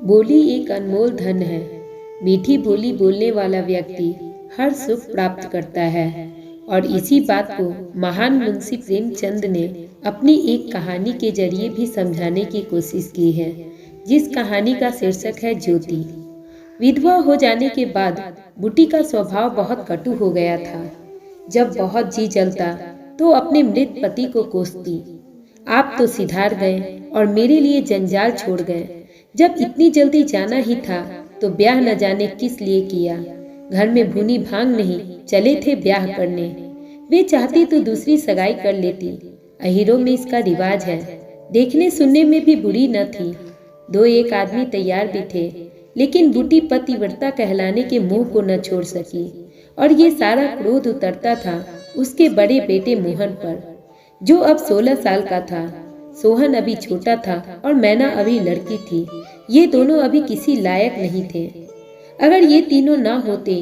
बोली एक अनमोल धन है। मीठी बोली बोलने वाला व्यक्ति हर सुख प्राप्त करता है। और इसी बात को महान मुंशी प्रेमचंद ने अपनी एक कहानी के जरिए भी समझाने की कोशिश की है, जिस कहानी का शीर्षक है ज्योति। विधवा हो जाने के बाद बूटी का स्वभाव बहुत कटु हो गया था। जब बहुत जी जलता तो अपने मृत पति को कोसती, आप तो सिधार गए और मेरे लिए जंजाल छोड़ गए। जब इतनी जल्दी जाना ही था तो ब्याह न जाने किस लिए किया। घर में भुनी भांग नहीं, चले थे ब्याह करने। वे चाहती तो दूसरी सगाई कर लेती। अहीरों में इसका रिवाज है। देखने सुनने में भी बुरी न थी। दो एक आदमी तैयार भी थे, लेकिन बूटी पतिव्रता कहलाने के मोह को न छोड़ सकी। और ये सारा क्रोध उतरता था उसके बड़े बेटे मोहन पर, जो अब 16 साल का था। सोहन अभी छोटा था और मैना अभी लड़की थी। ये दोनों अभी किसी लायक नहीं थे। अगर ये तीनों ना होते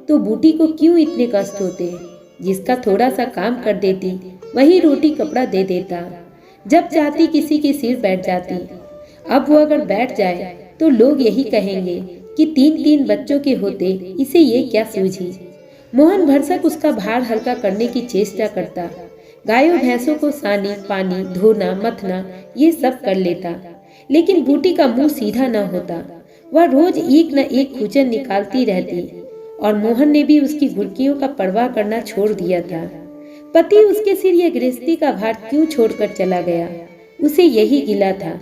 तो बूटी को क्यों इतने कष्ट होते। जिसका थोड़ा सा काम कर देती वही रोटी कपड़ा दे देता। जब चाहती किसी के सिर बैठ जाती। अब वो अगर बैठ जाए तो लोग यही कहेंगे कि 3-3 बच्चों के होते इसे ये क्या सूझी। मोहन भरसक उसका भार हल्का करने की चेष्टा करता। गायों भैंसों को सानी पानी धोना मथना ये सब कर लेता, लेकिन बूटी का मुंह सीधा न होता। वह रोज एक न एक खुजन निकालती रहती और मोहन ने भी उसकी घुड़कियों का परवाह करना छोड़ दिया था। पति उसके सिर ये गृहस्थी का भार क्यों छोड़कर चला गया, उसे यही गिला था।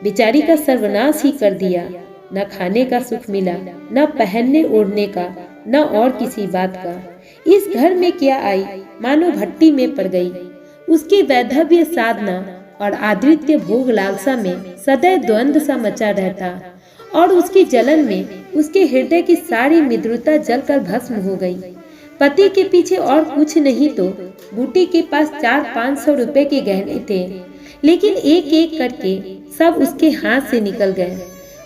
बेचारी का सर्वनाश ही कर दिया। न खाने का सुख मिला, न पहनने ओढ़ने का, न और किसी बात का। इस घर में क्या आई, मानो भट्टी में पड़ गई। उसकी वैधव्य साधना और आदृत्य भोग लालसा में सदैव द्वंद्व सा मचा रहता और उसकी जलन में उसके हृदय की सारी मृदुता जलकर भस्म हो गई। पति के पीछे और कुछ नहीं तो बूटी के पास 400-500 रुपए के गहने थे, लेकिन एक एक करके सब उसके हाथ से निकल गए।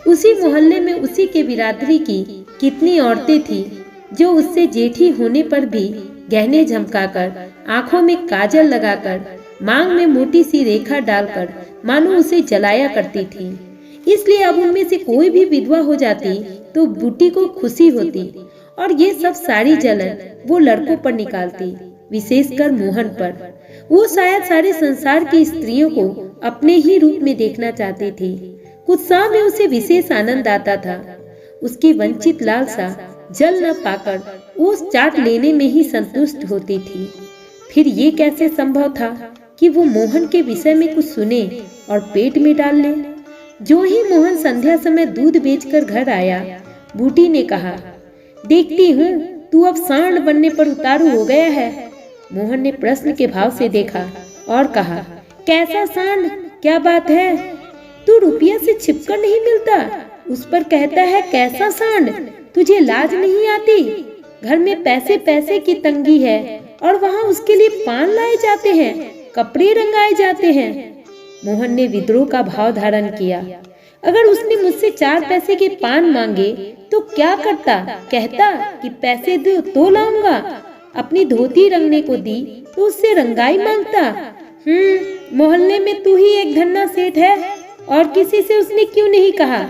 उसी मोहल्ले में उसी के बिरादरी की कितनी औरतें थी जो उससे जेठी होने पर भी गहने झमकाकर, आंखों में काजल लगाकर, मांग में मोटी सी रेखा डालकर मानो उसे जलाया करती थी। इसलिए अब उनमें से कोई भी विधवा हो जाती तो बूटी को खुशी होती और ये सब सारी जलन वो लड़कों पर निकालती, विशेषकर मोहन पर। वो शायद सारे संसार की स्त्रियों को अपने ही रूप में देखना चाहती थी। उत्साह में उसे विशेष आनंद आता था। उसकी वंचित लालसा जल न पाकर ओस चाट लेने में ही संतुष्ट होती थी। फिर ये कैसे संभव था कि वो मोहन के विषय में कुछ सुने और पेट में डाल ले। जो ही मोहन संध्या समय दूध बेचकर घर आया, बूटी ने कहा, देखती हूँ तू अब सांड बनने पर उतारू हो गया है। मोहन ने प्रश्न के भाव से देखा और कहा, कैसा सांड, क्या बात है? तू रुपया से छिपकर नहीं मिलता, उस पर कहता है कैसा सांड? तुझे लाज नहीं आती? घर में पैसे पैसे की तंगी है और वहाँ उसके लिए पान लाए जाते हैं, कपड़े रंगाए जाते हैं। मोहन ने विद्रोह का भाव धारण किया। अगर उसने मुझसे 4 पैसे के पान मांगे तो क्या करता? कहता कि पैसे दो तो लाऊंगा। अपनी धोती रंगने को दी तो उससे रंगाई मांगता। मोहल्ले में तू ही एक धन्ना सेठ है और किसी से उसने क्यों नहीं कहा?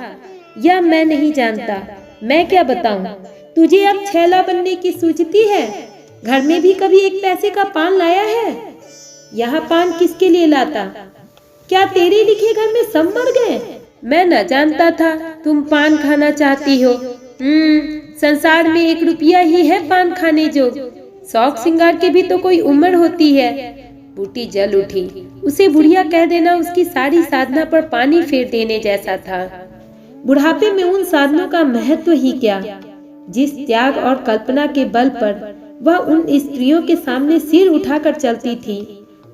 या मैं नहीं जानता, मैं क्या बताऊं? तुझे अब छैला बनने की सूझती है? घर में भी कभी 1 पैसे का पान लाया है? यहाँ पान किसके लिए लाता? क्या तेरे लिखे घर में सब मर गए? मैं न जानता था तुम पान खाना चाहती हो। संसार में 1 रुपया ही है पान खाने जो। शौक श्रृंगार के भी तो कोई उम्र होती है। बूटी जल उठी। उसे बुढ़िया कह देना उसकी सारी साधना पर पानी फेर देने जैसा था। बुढ़ापे में उन साधनों का महत्व ही क्या, जिस त्याग और कल्पना के बल पर वह उन स्त्रियों के सामने सिर उठाकर चलती थी,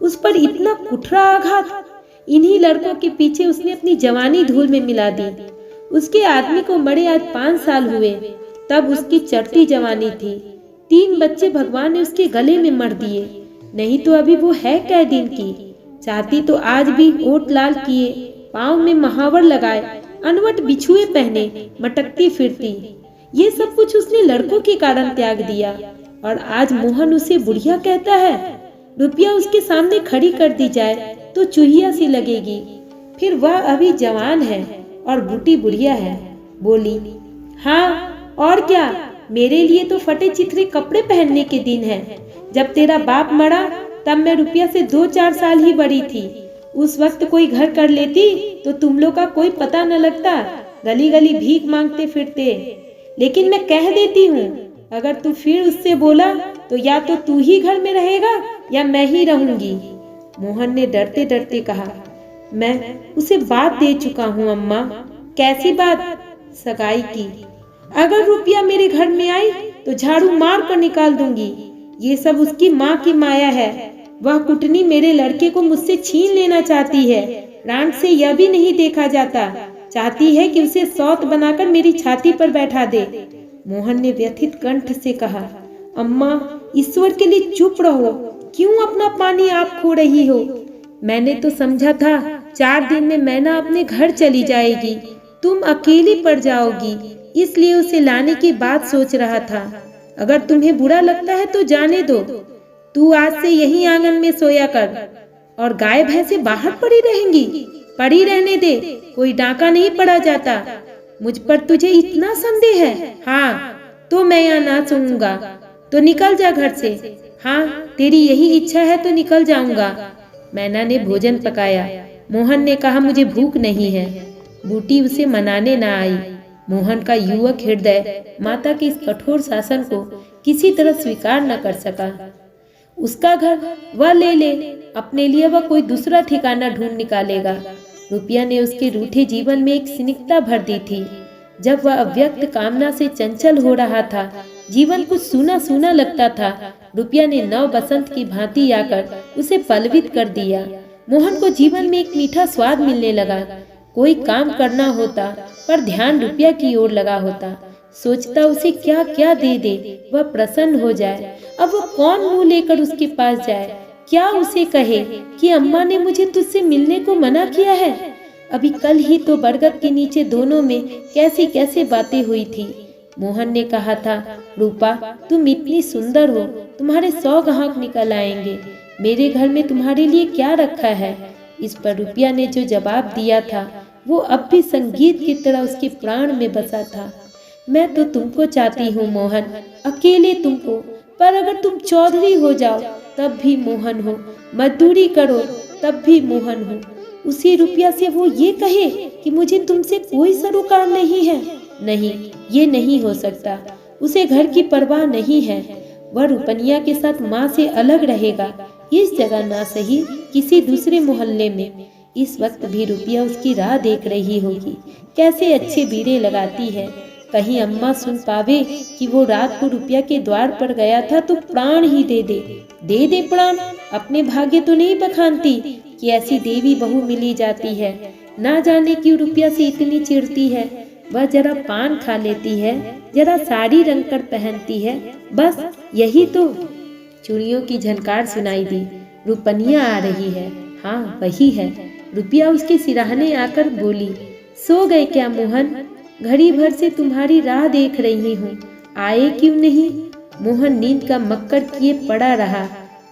उस पर इतना कुठरा आघात। इन्हीं लड़कों के पीछे उसने अपनी जवानी धूल में मिला दी। उसके आदमी को मरे आज 5 साल हुए, तब उसकी चढ़ती जवानी थी। 3 बच्चे भगवान ने उसके गले में मर दिए, नहीं तो अभी वो है कै दिन की। चाहती तो आज भी ओट लाल किए, पाँव में महावर लगाए, अनवट बिछुए पहने मटकती फिरती। ये सब कुछ उसने लड़कों के कारण त्याग दिया और आज मोहन उसे बुढ़िया कहता है। रुपया उसके सामने खड़ी कर दी जाए तो चूहिया सी लगेगी। फिर वह अभी जवान है और बूटी बुढ़िया है। बोली, हाँ और क्या, मेरे लिए तो फटे चिथड़े कपड़े पहनने के दिन है। जब तेरा बाप मरा तब मैं रुपया से 2-4 साल ही बड़ी थी। उस वक्त कोई घर कर लेती तो तुम लोग का कोई पता न लगता, गली गली भीख मांगते फिरते। लेकिन मैं कह देती हूँ, अगर तू फिर उससे बोला तो या तो तू ही घर में रहेगा या मैं ही रहूंगी। मोहन ने डरते डरते कहा, मैं उसे बात दे चुका हूँ अम्मा। कैसी बात? सगाई की। अगर रुपया मेरे घर में आई तो झाड़ू मार कर निकाल दूंगी। ये सब उसकी माँ की माया है। वह कुटनी मेरे लड़के को मुझसे छीन लेना चाहती है। रांट से यह भी नहीं देखा जाता, चाहती है कि उसे सौत बनाकर मेरी छाती पर बैठा दे। मोहन ने व्यथित कंठ से कहा, अम्मा ईश्वर के लिए चुप रहो, क्यों अपना पानी आप खो रही हो? मैंने तो समझा था 4 दिन में मैना अपने घर चली जाएगी, तुम अकेली पड़ जाओगी, इसलिए उसे लाने की बात सोच रहा था। अगर तुम्हें बुरा लगता है तो जाने दो, तू आज से यही आंगन में सोया कर और गाय भैंसे बाहर पड़ी रहेंगी। पड़ी रहने दे, कोई डाका नहीं पड़ा जाता। मुझ पर तुझे इतना संदेह है? हाँ तो मैं यहाँ ना सोऊंगा, तो निकल जा घर से। हाँ तेरी यही इच्छा है तो निकल जाऊंगा। मैना ने भोजन पकाया। मोहन ने कहा, मुझे भूख नहीं है। बूटी उसे मनाने न आई। मोहन का युवक हृदय माता के इस कठोर शासन को किसी तरह स्वीकार न कर सका। उसका घर वह ले ले, अपने लिए वह कोई दूसरा ठिकाना ढूंढ निकालेगा। रुपया ने उसके रूठे जीवन में एक सिनिकता भर दी थी। जब वह अव्यक्त कामना से चंचल हो रहा था, जीवन कुछ सूना सूना लगता था। रुपया ने नव बसंत की भांति आकर उसे पलवित कर दिया। मोहन को जीवन में एक मीठा स्वाद मिलने लगा। कोई काम करना होता पर ध्यान रुपया की ओर लगा होता। सोचता उसे क्या क्या दे दे वह प्रसन्न हो जाए। अब वो कौन मुंह लेकर उसके पास जाए? क्या उसे कहे कि अम्मा ने मुझे तुझसे मिलने को मना किया है? अभी कल ही तो बरगद के नीचे दोनों में कैसी कैसे बातें हुई थी। मोहन ने कहा था, रूपा तुम इतनी सुंदर हो, तुम्हारे 100 ग्राहक निकल आएंगे। मेरे घर में तुम्हारे लिए क्या रखा है? इस पर रुपया ने जो जवाब दिया था वो अब भी संगीत की तरह उसके प्राण में बसा था। मैं तो तुमको चाहती हूँ मोहन, अकेले तुमको, पर अगर तुम चौधरी हो जाओ तब भी मोहन हो, मजदूरी करो तब भी मोहन हो। उसी रुपया से वो ये कहे कि मुझे तुमसे कोई सरोकार नहीं है? नहीं, ये नहीं हो सकता। उसे घर की परवाह नहीं है। वह रुपनिया के साथ माँ से अलग रहेगा, इस जगह ना सही किसी दूसरे मोहल्ले में। इस वक्त भी रुपया उसकी राह देख रही होगी, कैसे अच्छे बीड़े लगाती है। कहीं अम्मा सुन पावे कि वो रात को रुपया के द्वार पर गया था तो प्राण ही दे दे प्राण। अपने भाग्य तो नहीं बखानती कि ऐसी देवी बहू मिली जाती है। ना जाने क्यों रुपया से इतनी चिढ़ती है। वह जरा पान खा लेती है, जरा साड़ी रंग कर पहनती है, बस यही तो। चूड़ियों की झनकार सुनाई दी। रुपनिया आ रही है। हाँ वही है। रुपया उसके सिराहने आकर बोली, सो गए क्या मोहन? घड़ी भर से तुम्हारी राह देख रही हूँ, आए क्यों नहीं? मोहन नींद का मक्कर किए पड़ा रहा।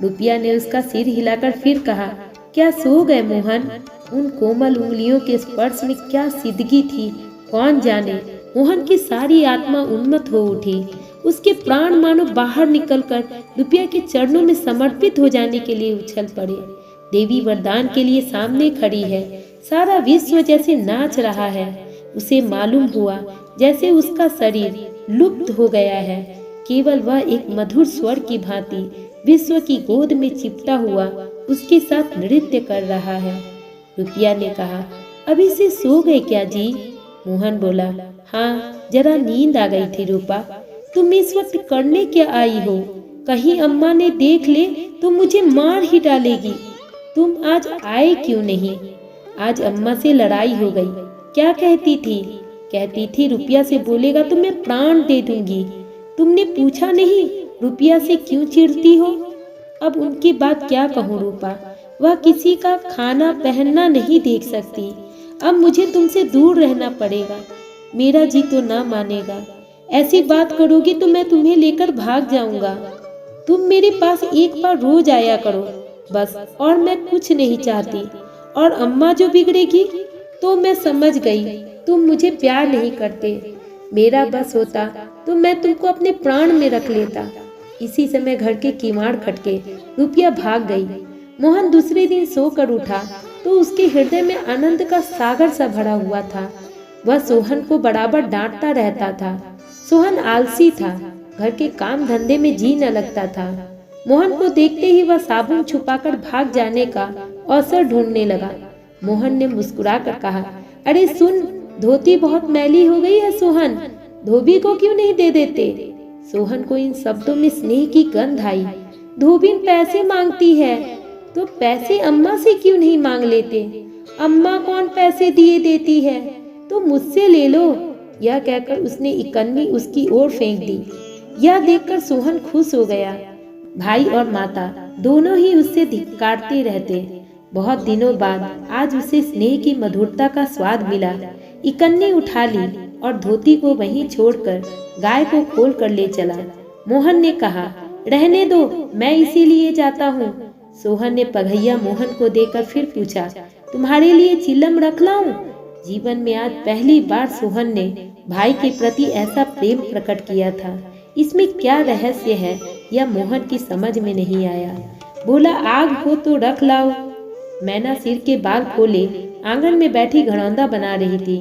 रुपया ने उसका सिर हिलाकर फिर कहा, क्या सो गए मोहन? उन कोमल उंगलियों के स्पर्श में क्या सिदगी थी, कौन जाने। मोहन की सारी आत्मा उन्मत्त हो उठी। उसके प्राण मानो बाहर निकलकर रुपया के चरणों में समर्पित हो जाने के लिए उछल पड़े। देवी वरदान के लिए सामने खड़ी है। सारा विश्व जैसे नाच रहा है। उसे मालूम हुआ जैसे उसका शरीर लुप्त हो गया है। केवल वह एक मधुर स्वर की भांति विश्व की गोद में चिपटा हुआ उसके साथ नृत्य कर रहा है। रुपया ने कहा, अभी से सो गए क्या जी? मोहन बोला, हाँ जरा नींद आ गई थी रूपा। तुम इस वक्त करने क्या आई हो? कहीं अम्मा ने देख ले तो मुझे मार ही डालेगी। तुम आज आए क्यों नहीं? आज अम्मा से लड़ाई हो गई। क्या कहती थी? कहती थी रुपया से बोलेगा तो मैं प्राण दे दूंगी। तुमने पूछा नहीं रुपया से क्यों चिढ़ती हो? अब उनकी बात क्या कहूँ रूपा, वह किसी का खाना पहनना नहीं देख सकती। अब मुझे तुमसे दूर रहना पड़ेगा। मेरा जी तो ना मानेगा। ऐसी बात करोगी तो मैं तुम्हें लेकर भाग जाऊंगा। तुम मेरे पास एक बार रोज आया करो बस, और मैं कुछ नहीं चाहती। और अम्मा जो बिगड़ेगी तो मैं समझ गई, तुम मुझे प्यार नहीं करते। मेरा बस होता तो मैं तुमको अपने प्राण में रख लेता। इसी समय घर के किवाड़ खटके। रुपया भाग गई। मोहन दूसरे दिन सोकर उठा तो उसके हृदय में आनंद का सागर सा भरा हुआ था। वह सोहन को बराबर डांटता रहता था। सोहन आलसी था, घर के काम धंधे में जी न लगता था। मोहन को देखते ही वह साबुन छुपाकर भाग जाने का अवसर ढूंढने लगा। मोहन ने मुस्कुराकर कहा, अरे सुन, धोती बहुत मैली हो गई है सोहन, धोबी को क्यों नहीं दे देते। सोहन को इन शब्दों में स्नेह की गंध आई। धोबिन पैसे मांगती है तो पैसे अम्मा से क्यों नहीं मांग लेते। अम्मा कौन पैसे दिए देती है, तो मुझसे ले लो। यह कहकर उसने इकन्नी उसकी ओर फेंक दी। यह देखकर सोहन खुश हो गया। भाई और माता दोनों ही उससे धिक्कारते रहते। बहुत दिनों बाद आज उसे स्नेह की मधुरता का स्वाद मिला। इकन्नी उठा ली और धोती को वहीं छोड़कर गाय को खोल कर ले चला। मोहन ने कहा, रहने दो, मैं इसीलिए जाता हूँ। सोहन ने पघैया मोहन को देकर फिर पूछा, तुम्हारे लिए चिलम रख लाऊं? जीवन में आज पहली बार सोहन ने भाई के प्रति ऐसा प्रेम प्रकट किया था। इसमें क्या रहस्य है यह मोहन की समझ में नहीं आया। बोला, आग हो तो रख लाओ। मैना सिर के बाल खोले आंगन में बैठी घड़ौंदा बना रही थी।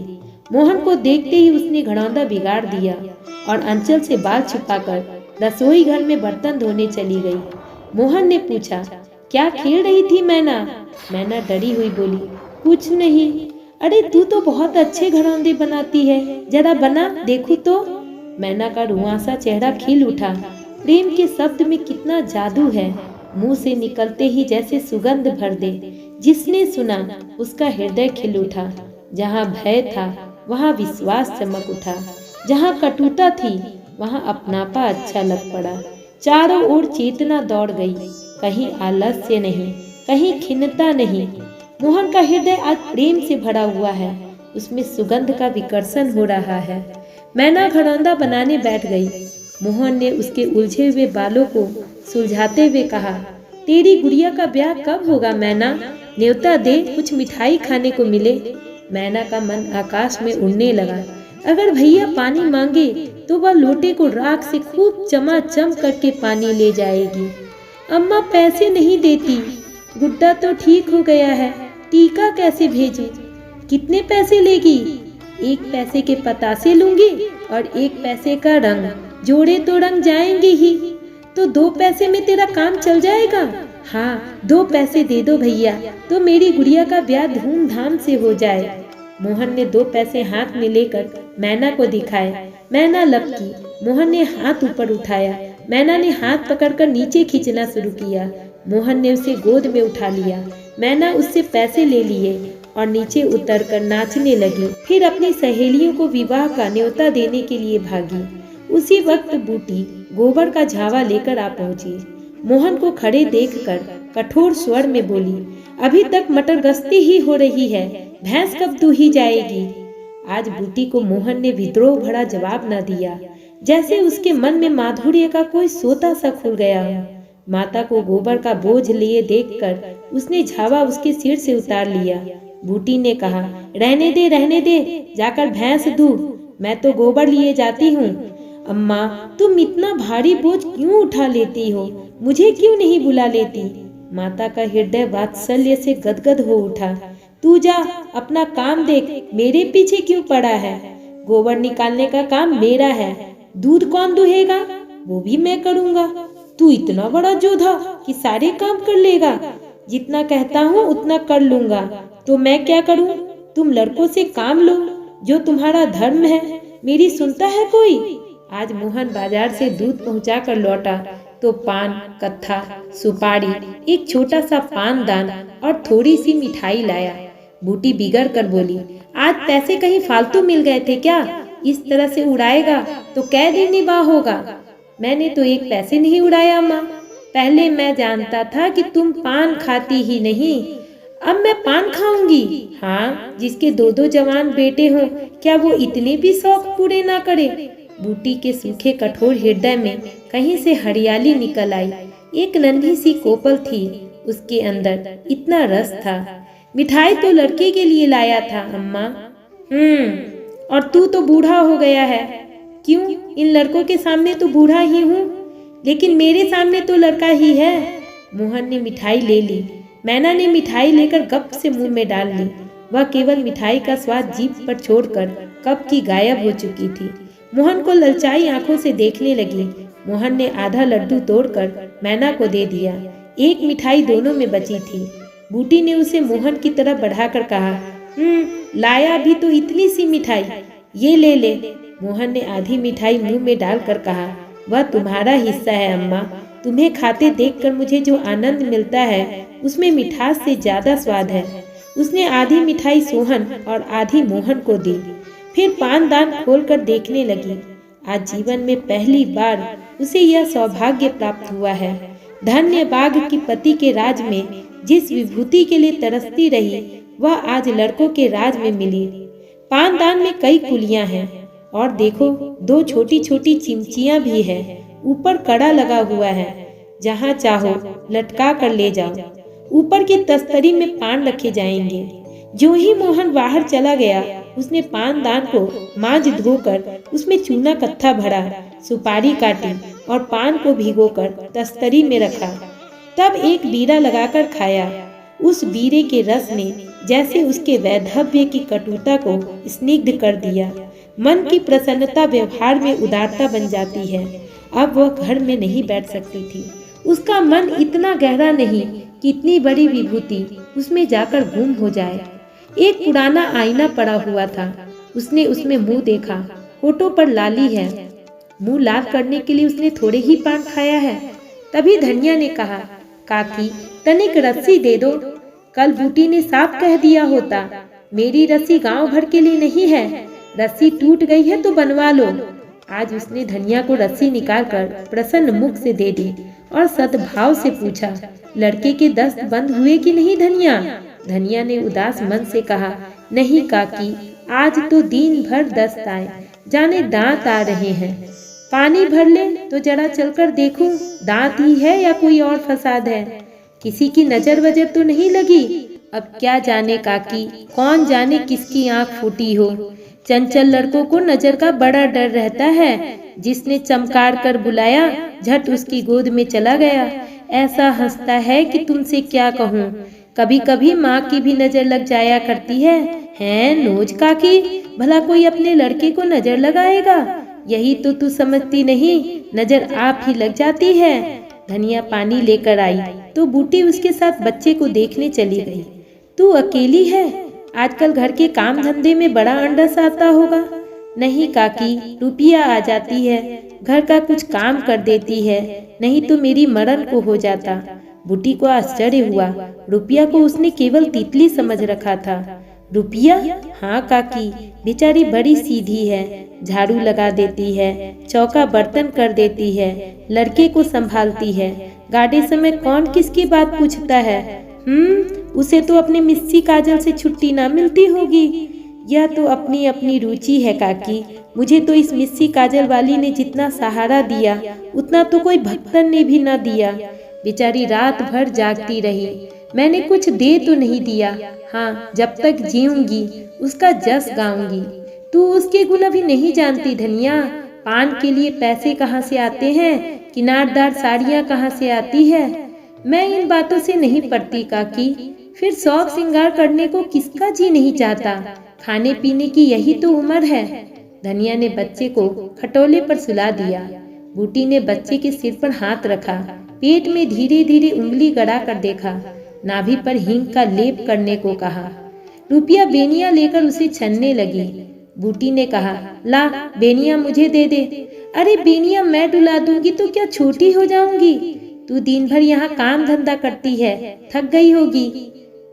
मोहन को देखते ही उसने घड़ौंदा बिगाड़ दिया और अंचल से बाल छुपाकर रसोई घर में बर्तन धोने चली गई। मोहन ने पूछा, क्या खेल रही थी मैना? मैना डरी हुई बोली, कुछ नहीं। अरे तू तो बहुत अच्छे घड़ौंदे बनाती है, जरा बना देखूं तो। मैना का रुआंसा चेहरा खिल उठा। प्रेम के शब्द में कितना जादू है, मुंह से निकलते ही जैसे सुगंध भर दे। जिसने सुना उसका हृदय खिल उठा। जहाँ भय था वहाँ विश्वास चमक उठा। जहाँ कटुता थी वहाँ अपनापा अच्छा लग पड़ा। चारों ओर चेतना दौड़ गई। कहीं आलस्य नहीं, कहीं खिन्नता नहीं। मोहन का हृदय आज प्रेम से भरा हुआ है। उसमें सुगंध का विकर्षण हो रहा है। मैना घड़ौंदा बनाने बैठ गई। मोहन ने उसके उलझे हुए बालों को सुलझाते हुए कहा, तेरी गुड़िया का ब्याह कब होगा मैना? न्योता दे, कुछ मिठाई खाने को मिले। मैना का मन आकाश में उड़ने लगा। अगर भैया पानी मांगे तो वह लोटे को राख से खूब चमाचम करके पानी ले जाएगी। अम्मा पैसे नहीं देती। गुड्डा तो ठीक हो गया है, टीका कैसे भेजूं? कितने पैसे लेगी? 1 पैसे के पतासे लूंगी और 1 पैसे का रंग। जोड़े तो रंग जाएंगे ही, तो 2 पैसे में तेरा काम चल जाएगा। हाँ, 2 पैसे दे दो भैया, तो मेरी गुड़िया का ब्याह धूमधाम से हो जाए। मोहन ने 2 पैसे हाथ में लेकर मैना को दिखाए। मैना लपकी। मोहन ने हाथ ऊपर उठाया। मैना ने हाथ पकड़कर नीचे खींचना शुरू किया। मोहन ने उसे गोद में उठा लिया। मैना उससे पैसे ले लिए और नीचे उतरकर नाचने लगी। फिर अपनी सहेलियों को विवाह का न्योता देने के लिए भागी। उसी वक्त बूटी गोबर का झावा लेकर आ पहुंची। मोहन को खड़े देखकर कठोर स्वर में बोली, अभी तक मटर गश्ती ही हो रही है, भैंस कब दूही जाएगी? आज बूटी को मोहन ने विद्रोह भरा जवाब न दिया, जैसे उसके मन में माधुर्य का कोई सोता सा खुल गया हो। माता को गोबर का बोझ लिए देखकर उसने झावा उसके सिर से उतार लिया। बूटी ने कहा, रहने दे, जाकर भैंस दूह, मैं तो गोबर लिए जाती हूँ। अम्मा, तुम इतना भारी बोझ क्यों उठा लेती हो? मुझे क्यों नहीं बुला लेती? माता का हृदय वात्सल्य से गदगद हो उठा। तू जा, अपना काम देख, मेरे पीछे क्यों पड़ा है? गोबर निकालने का काम मेरा है। दूध कौन दुहेगा? वो भी मैं करूँगा। तू इतना बड़ा जोधा कि सारे काम कर लेगा? जितना कहता हूँ उतना कर लूंगा, तो मैं क्या करूँ? तुम लड़कों से काम लो, जो तुम्हारा धर्म है। मेरी सुनता है कोई? आज मोहन बाजार से दूध पहुंचा कर लौटा तो पान, कत्था, सुपारी, एक छोटा सा पानदान और थोड़ी सी मिठाई लाया। बूटी बिगड़ कर बोली, आज पैसे कहीं फालतू मिल गए थे क्या? इस तरह से उड़ाएगा तो कै दिन निवाह होगा? मैंने तो 1 पैसे नहीं उड़ाया माँ। पहले मैं जानता था कि तुम पान खाती ही नहीं, अब मैं पान खाऊंगी। हाँ, जिसके 2-2 जवान बेटे हों, क्या वो इतने भी शौक पूरे ना करे? बूटी के सूखे कठोर हृदय में कहीं से हरियाली निकल आई। एक नन्ही सी कोपल थी, उसके अंदर इतना रस था। मिठाई तो लड़के के लिए लाया था अम्मा। और तू तो बूढ़ा हो गया है। क्यों, इन लड़कों के सामने तो बूढ़ा ही हूँ, लेकिन मेरे सामने तो लड़का ही है। मोहन ने मिठाई ले ली। मैना ने मिठाई लेकर गप से मुंह में डाल ली। वह केवल मिठाई का स्वाद जीभ पर छोड़कर कब की गायब हो चुकी थी। मोहन को ललचाई आंखों से देखने लगी। मोहन ने आधा लड्डू तोड़कर मैना को दे दिया। एक मिठाई दोनों में बची थी। बूटी ने उसे मोहन की तरफ बढ़ाकर कहा, लाया भी तो इतनी सी मिठाई, ये ले ले। मोहन ने आधी मिठाई मुंह में डालकर कहा, वह तुम्हारा हिस्सा है अम्मा। तुम्हें खाते देखकर मुझे जो आनंद मिलता है उसमें मिठास से ज्यादा स्वाद है। उसने आधी मिठाई सोहन और आधी मोहन को दी। फिर पानदान खोलकर देखने लगी। आज जीवन में पहली बार उसे यह सौभाग्य प्राप्त हुआ है। धन्य बाघ की पति के राज में जिस विभूति के लिए तरसती रही, वह आज लड़कों के राज में मिली। पानदान में कई कुलियां हैं और देखो, दो छोटी छोटी चिमचियां भी है। ऊपर कड़ा लगा हुआ है, जहाँ चाहो लटका कर ले जाओ। ऊपर की तस्तरी में पान रखे जाएंगे। जो ही मोहन बाहर चला गया, उसने पानदान को मांज धोकर उसमें चूना कत्था भरा, सुपारी काटी और पान को भिगोकर तस्तरी में रखा। तब एक बीड़ा लगाकर खाया। उस बीड़े के रस ने जैसे उसके वैधव्य की कटुता को स्निग्ध कर दिया। मन की प्रसन्नता व्यवहार में उदारता बन जाती है। अब वह घर में नहीं बैठ सकती थी। उसका मन इतना गहरा नहीं कि इतनी बड़ी विभूति उसमें जाकर गुम हो जाए। एक पुराना आईना पड़ा हुआ था। उसने उसमें मुंह देखा। होठों पर लाली है। मुंह लाल करने के लिए उसने थोड़े ही पान खाया है। तभी धनिया ने कहा, काकी तनिक रस्सी दे दो। कल बूटी ने साफ कह दिया होता, मेरी रस्सी गांव भर के लिए नहीं है। रस्सी टूट गई है तो बनवा लो। आज उसने धनिया को रस्सी निकालकर प्रसन्न मुख से दे दी और सद्भाव से पूछा, लड़के के दस्त बंद हुए कि नहीं धनिया? धनिया ने उदास मन से कहा, नहीं काकी, आज तो दिन भर दस्त आए, जाने दांत आ रहे हैं। पानी भर ले तो जरा चलकर देखूं, दांत ही है या कोई और फसाद है। किसी की नजर वजर तो नहीं लगी? अब क्या जाने काकी, कौन जाने किसकी आंख फूटी हो। चंचल लड़कों को नजर का बड़ा डर रहता है। जिसने चमकार कर बुलाया, झट उसकी गोद में चला गया। ऐसा हंसता है कि तुमसे क्या कहूँ। कभी कभी माँ की भी नजर लग जाया करती है। हैं नोज काकी, भला कोई अपने लड़के को नजर लगाएगा? यही तो तू समझती नहीं, नजर आप ही लग जाती है। धनिया पानी लेकर आई तो बूटी उसके साथ बच्चे को देखने चली गई। तू अकेली है? आजकल घर के काम धंधे में बड़ा अंडस आता होगा। नहीं काकी, रुपिया आ जाती है, घर का कुछ काम कर देती है, नहीं तो मेरी मरण को हो जाता। बूटी को आश्चर्य हुआ। रुपिया को उसने केवल तितली समझ रखा था। रुपिया? हाँ काकी, बेचारी बड़ी सीधी है। झाड़ू लगा देती है, चौका बर्तन कर देती है, लड़के को संभालती है। गाड़े समय कौन किसकी बात पूछता है? उसे तो अपने मिस्सी काजल से छुट्टी ना मिलती होगी। यह तो अपनी अपनी रुचि है काकी। मुझे तो इस मिस्सी काजल वाली ने जितना सहारा दिया, उतना तो कोई भक्तन ने भी ना दिया। बेचारी रात भर जागती रही। मैंने कुछ दे तो नहीं दिया। हाँ, जब तक जीऊंगी उसका जस गाऊंगी। तू उसके गुण अभी नहीं जानती धनिया। पान के लिए पैसे कहाँ से आते हैं, किनारदार साड़ियाँ कहाँ से आती है। मैं इन बातों से नहीं पड़ती काकी। फिर शौक श्रृंगार करने को किसका जी नहीं चाहता। खाने पीने की यही तो उम्र है। धनिया ने बच्चे को खटोले पर सुला दिया। बूटी ने बच्चे के सिर पर हाथ रखा, पेट में धीरे धीरे उंगली गड़ा कर देखा, नाभि पर हींग का लेप करने को कहा। रुपिया बेनिया लेकर उसे छनने लगी। बूटी ने कहा, ला बेनिया मुझे दे दे। अरे बेनिया मैं डुला दूंगी तो क्या छोटी हो जाऊंगी? तू दिन भर यहाँ काम धंधा करती है, थक गई होगी।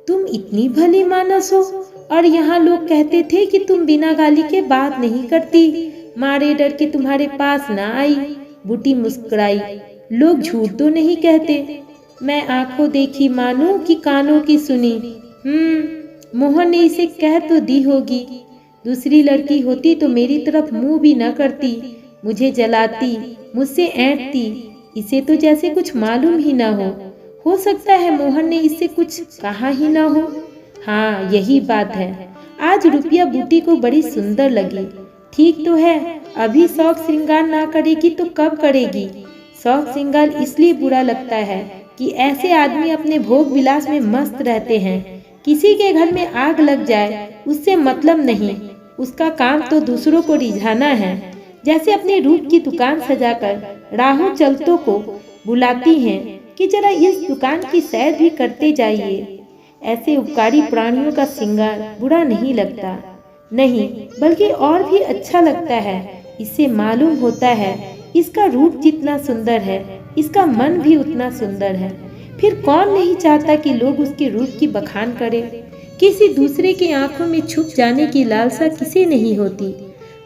तुम इतनी भली मानस हो, और यहाँ लोग कहते थे कि तुम बिना गाली के बात नहीं करती, मारे डर के तुम्हारे पास ना आई। बूटी मुस्कुराई। लोग झूठ तो नहीं कहते। मैं आंखों देखी मानूं कि कानों की सुनी। मोहन ने इसे कह तो दी होगी। दूसरी लड़की होती तो मेरी तरफ मुंह भी न करती, मुझे जलाती, मुझसे ऐंठती। इसे तो जैसे कुछ मालूम ही ना हो सकता है मोहन ने इससे कुछ कहा ही ना हो। हाँ, यही बात है। आज रुपया बूटी को बड़ी सुंदर लगी। ठीक तो है, अभी शौक श्रृंगार ना करेगी तो कब करेगी। शौक श्रृंगार इसलिए बुरा लगता है कि ऐसे आदमी अपने भोग विलास में मस्त रहते हैं। किसी के घर में आग लग जाए उससे मतलब नहीं, उसका काम तो दूसरों को रिझाना है। जैसे अपने रूप की दुकान सजाकर राहों चलतों को बुलाती हैं कि जरा इस दुकान की सैर भी करते जाइए। ऐसे उपकारी प्राणियों का श्रृंगार बुरा नहीं लगता, नहीं बल्कि और भी अच्छा लगता है। इससे मालूम होता है इसका रूप जितना सुंदर है इसका मन भी उतना सुंदर है। फिर कौन नहीं चाहता कि लोग उसके रूप की बखान करें। किसी दूसरे की आंखों में छुप जाने की लालसा किसे नहीं होती।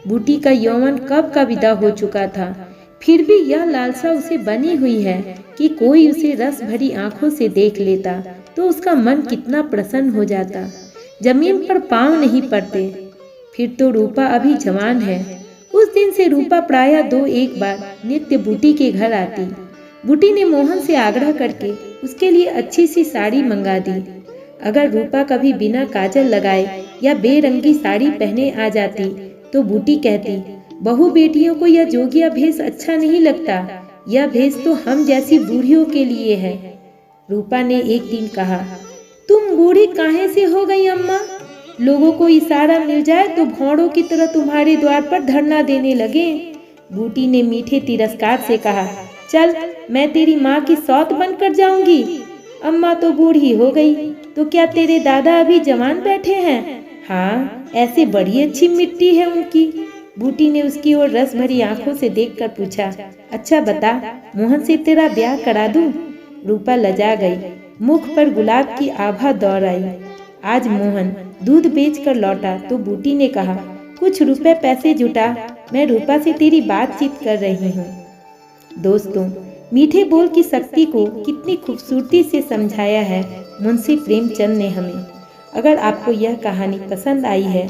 बूटी का यौवन कब का विदा हो चुका था, फिर भी यह लालसा उसे बनी हुई है कि कोई उसे रस भरी आंखों से देख लेता तो उसका मन कितना प्रसन्न हो जाता। जमीन पर पांव नहीं पड़ते। फिर तो रूपा अभी जवान है। उस दिन से रूपा प्रायः 2-1 बार नित्य बूटी के घर आती। बूटी ने मोहन से आग्रह करके उसके लिए अच्छी सी साड़ी मंगा दी। अगर रूपा कभी बिना काजल लगाए या बेरंगी साड़ी पहने आ जाती तो बूटी कहती, बहू बेटियों को यह जोगिया भेष अच्छा नहीं लगता, यह भेष तो हम जैसी बूढ़ियों के लिए है। रूपा ने एक दिन कहा, तुम बूढ़ी काहे से हो गई अम्मा? लोगों को इशारा मिल जाए तो भौड़ों की तरह तुम्हारे द्वार पर धरना देने लगे। बूटी ने मीठे तिरस्कार से कहा, चल मैं तेरी माँ की सौत बनकर जाऊंगी। अम्मा तो बूढ़ी हो गई तो क्या तेरे दादा अभी जवान बैठे हैं? हाँ, ऐसे बड़ी अच्छी मिट्टी है उनकी। बूटी ने उसकी ओर रस भरी आंखों से देखकर पूछा, अच्छा बता, मोहन से तेरा ब्याह करा दूं? रूपा लजा गई, मुख पर गुलाब की आभा दौड़ आई। आज मोहन दूध बेचकर लौटा तो बूटी ने कहा, कुछ रुपए पैसे जुटा, मैं रूपा से तेरी बातचीत कर रही हूँ। दोस्तों, मीठे बोल की शक्ति को कितनी खूबसूरती से समझाया है मुंशी प्रेमचंद ने हमें। अगर आपको यह कहानी पसंद आई है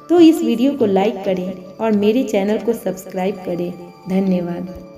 तो इस वीडियो को लाइक करें और मेरे चैनल को सब्सक्राइब करें। धन्यवाद।